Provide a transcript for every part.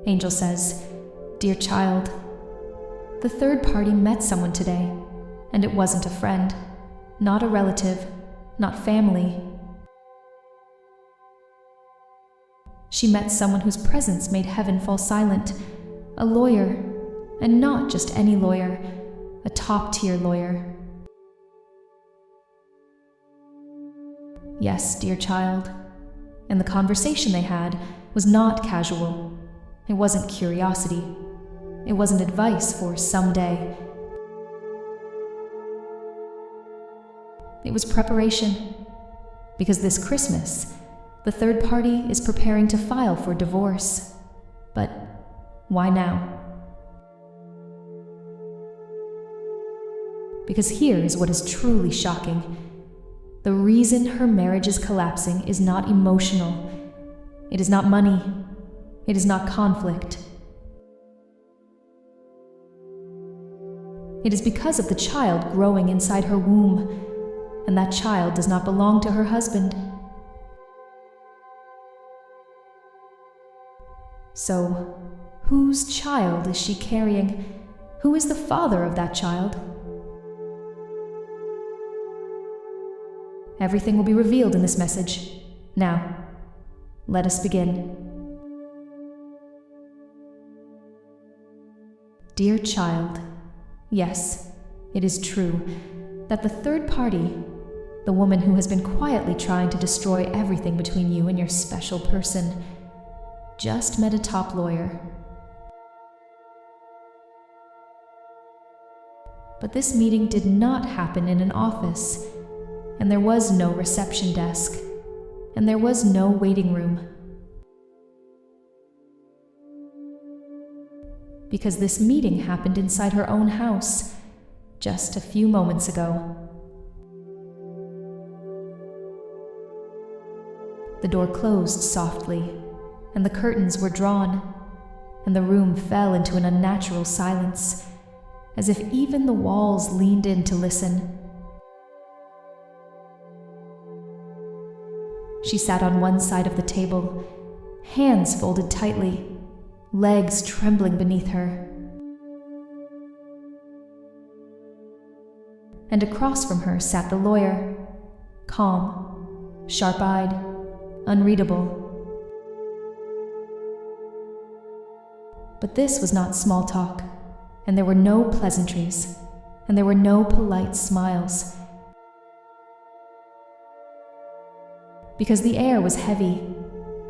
Angel says, "Dear child, the third party met someone today, and it wasn't a friend, not a relative, not family. She met someone whose presence made heaven fall silent, a lawyer, and not just any lawyer, a top-tier lawyer. Yes, dear child, and the conversation they had was not casual. It wasn't curiosity. It wasn't advice for someday. It was preparation, because this Christmas, the third party is preparing to file for divorce. But why now? Because here is what is truly shocking. The reason her marriage is collapsing is not emotional. It is not money. It is not conflict. It is because of the child growing inside her womb, and that child does not belong to her husband. So, whose child is she carrying? Who is the father of that child? Everything will be revealed in this message. Now, let us begin. Dear child, yes, it is true that the third party, the woman who has been quietly trying to destroy everything between you and your special person, just met a top lawyer. But this meeting did not happen in an office, and there was no reception desk, and there was no waiting room. Because this meeting happened inside her own house, just a few moments ago. The door closed softly, and the curtains were drawn, and the room fell into an unnatural silence, as if even the walls leaned in to listen. She sat on one side of the table, hands folded tightly, legs trembling beneath her. And across from her sat the lawyer, calm, sharp-eyed, unreadable. But this was not small talk, and there were no pleasantries, and there were no polite smiles. Because the air was heavy,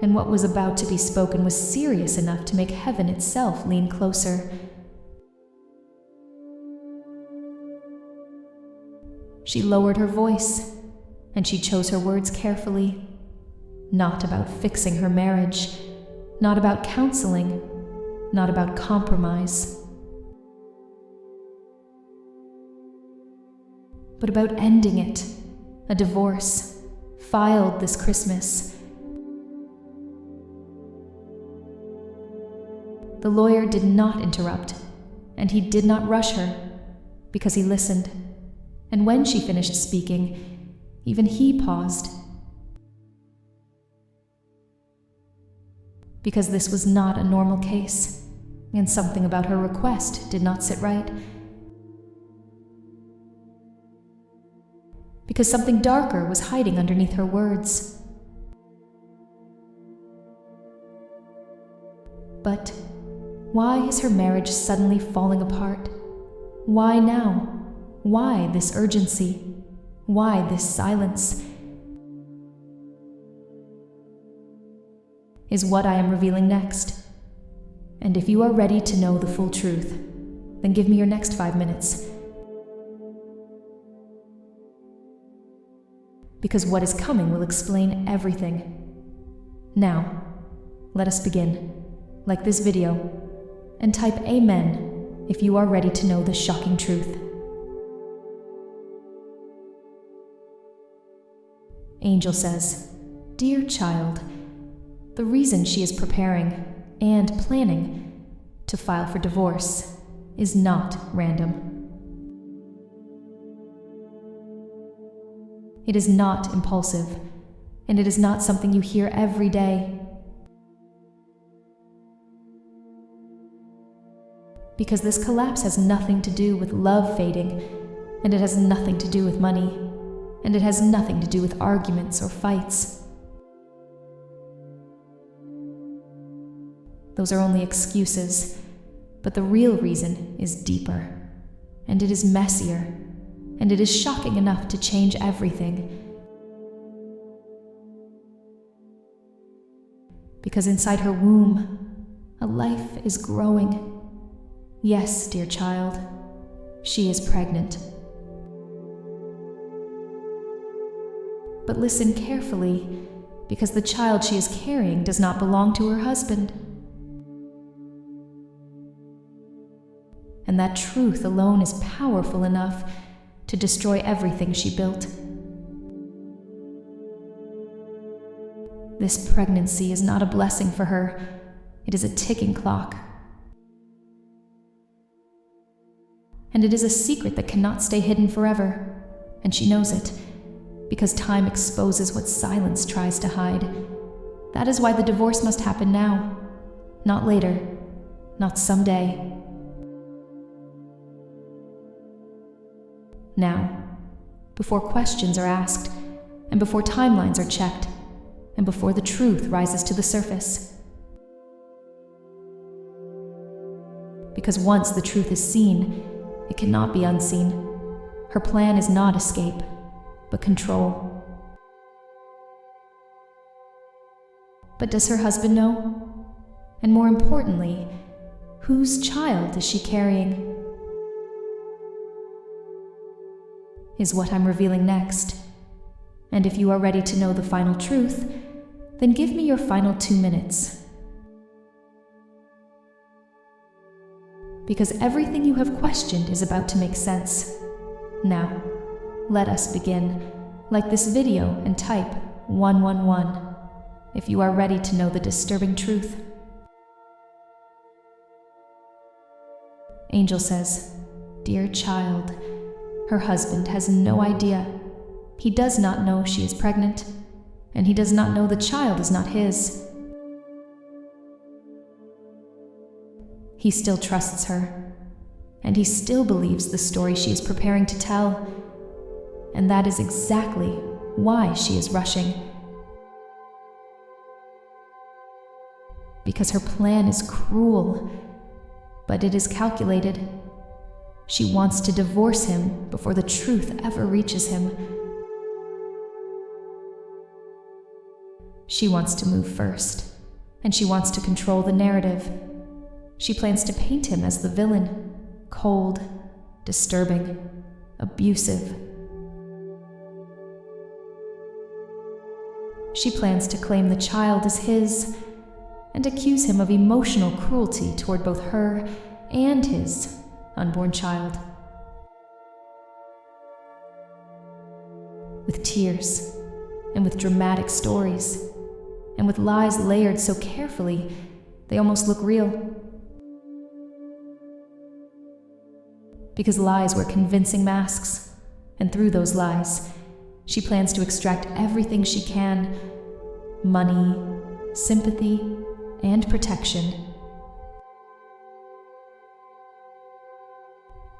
and what was about to be spoken was serious enough to make heaven itself lean closer. She lowered her voice, and she chose her words carefully. Not about fixing her marriage, not about counseling, not about compromise, but about ending it, a divorce, filed this Christmas. The lawyer did not interrupt, and he did not rush her, because he listened, and when she finished speaking, even he paused. Because this was not a normal case, and something about her request did not sit right. Because something darker was hiding underneath her words. But why is her marriage suddenly falling apart? Why now? Why this urgency? Why this silence? Is what I am revealing next. And if you are ready to know the full truth, then give me your next 5 minutes. Because what is coming will explain everything. Now, let us begin, like this video, and type Amen if you are ready to know the shocking truth. Angel says, "Dear child, the reason she is preparing and planning to file for divorce is not random. It is not impulsive, and it is not something you hear every day. Because this collapse has nothing to do with love fading, and it has nothing to do with money, and it has nothing to do with arguments or fights. Those are only excuses, but the real reason is deeper, and it is messier, and it is shocking enough to change everything. Because inside her womb, a life is growing. Yes, dear child, she is pregnant. But listen carefully, because the child she is carrying does not belong to her husband. And that truth alone is powerful enough to destroy everything she built. This pregnancy is not a blessing for her. It is a ticking clock. And it is a secret that cannot stay hidden forever, and she knows it, because time exposes what silence tries to hide. That is why the divorce must happen now, not later, not someday. Now, before questions are asked, and before timelines are checked, and before the truth rises to the surface. Because once the truth is seen, it cannot be unseen. Her plan is not escape, but control. But does her husband know? And more importantly, whose child is she carrying? Is what I'm revealing next. And if you are ready to know the final truth, then give me your final 2 minutes. Because everything you have questioned is about to make sense. Now, let us begin. Like this video and type 111 if you are ready to know the disturbing truth. Angel says, "Dear child, her husband has no idea. He does not know she is pregnant, and he does not know the child is not his. He still trusts her, and he still believes the story she is preparing to tell, and that is exactly why she is rushing. Because her plan is cruel, but it is calculated. She wants to divorce him before the truth ever reaches him. She wants to move first, and she wants to control the narrative. She plans to paint him as the villain, cold, disturbing, abusive. She plans to claim the child as his and accuse him of emotional cruelty toward both her and his unborn child. With tears, and with dramatic stories, and with lies layered so carefully they almost look real. Because lies wear convincing masks, and through those lies, she plans to extract everything she can: money, sympathy, and protection.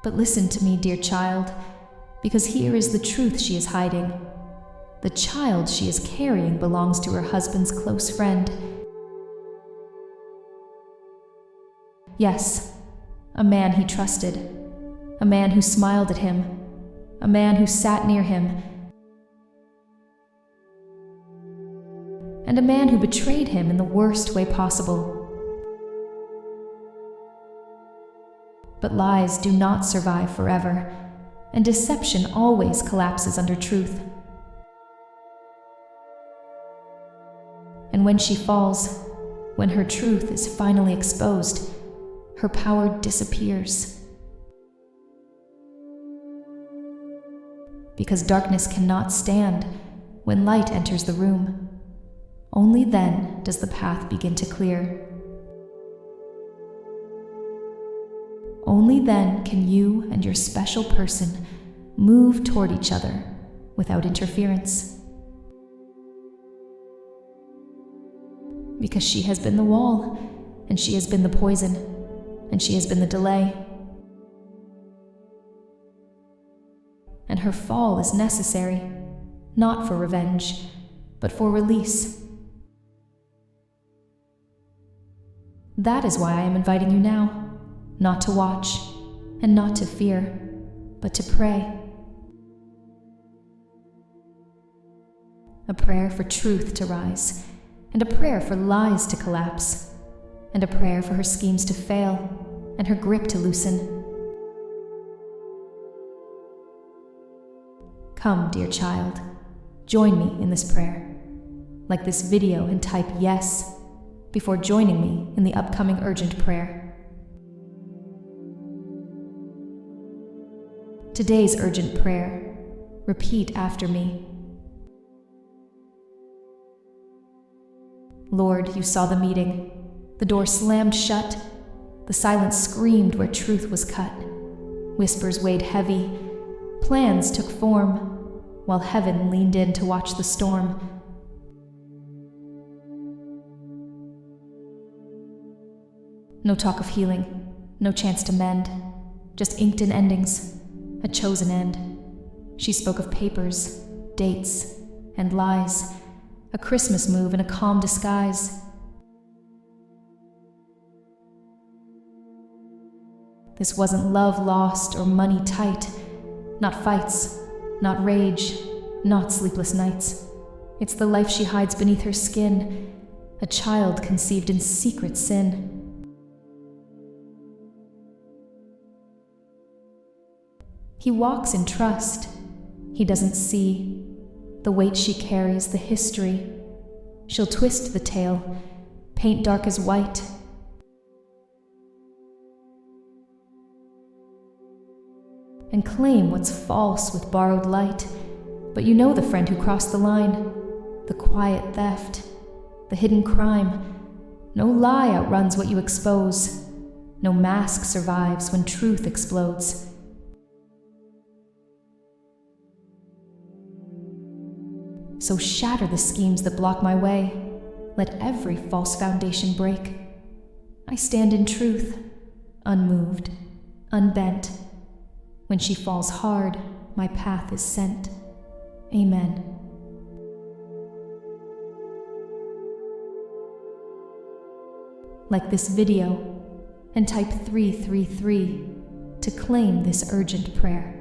But listen to me, dear child, because here is the truth she is hiding. The child she is carrying belongs to her husband's close friend. Yes, a man he trusted, a man who smiled at him, a man who sat near him, and a man who betrayed him in the worst way possible. But lies do not survive forever, and deception always collapses under truth. And when she falls, when her truth is finally exposed, her power disappears. Because darkness cannot stand when light enters the room. Only then does the path begin to clear. Only then can you and your special person move toward each other without interference. Because she has been the wall, and she has been the poison, and she has been the delay. And her fall is necessary, not for revenge, but for release. That is why I am inviting you now, not to watch, and not to fear, but to pray. A prayer for truth to rise, and a prayer for lies to collapse, and a prayer for her schemes to fail, and her grip to loosen. Come, dear child, join me in this prayer. Like this video and type yes before joining me in the upcoming urgent prayer. Today's urgent prayer. Repeat after me. Lord, you saw the meeting. The door slammed shut. The silence screamed where truth was cut. Whispers weighed heavy. Plans took form, while heaven leaned in to watch the storm. No talk of healing, no chance to mend, just inked-in endings, a chosen end. She spoke of papers, dates, and lies, a Christmas move in a calm disguise. This wasn't love lost or money tight, not fights, not rage, not sleepless nights. It's the life she hides beneath her skin, a child conceived in secret sin. He walks in trust. He doesn't see the weight she carries, the history. She'll twist the tale, paint dark as white. And claim what's false with borrowed light. But you know the friend who crossed the line, the quiet theft, the hidden crime. No lie outruns what you expose. No mask survives when truth explodes. So shatter the schemes that block my way. Let every false foundation break. I stand in truth, unmoved, unbent. When she falls hard, my path is sent. Amen. Like this video, and type 333 to claim this urgent prayer.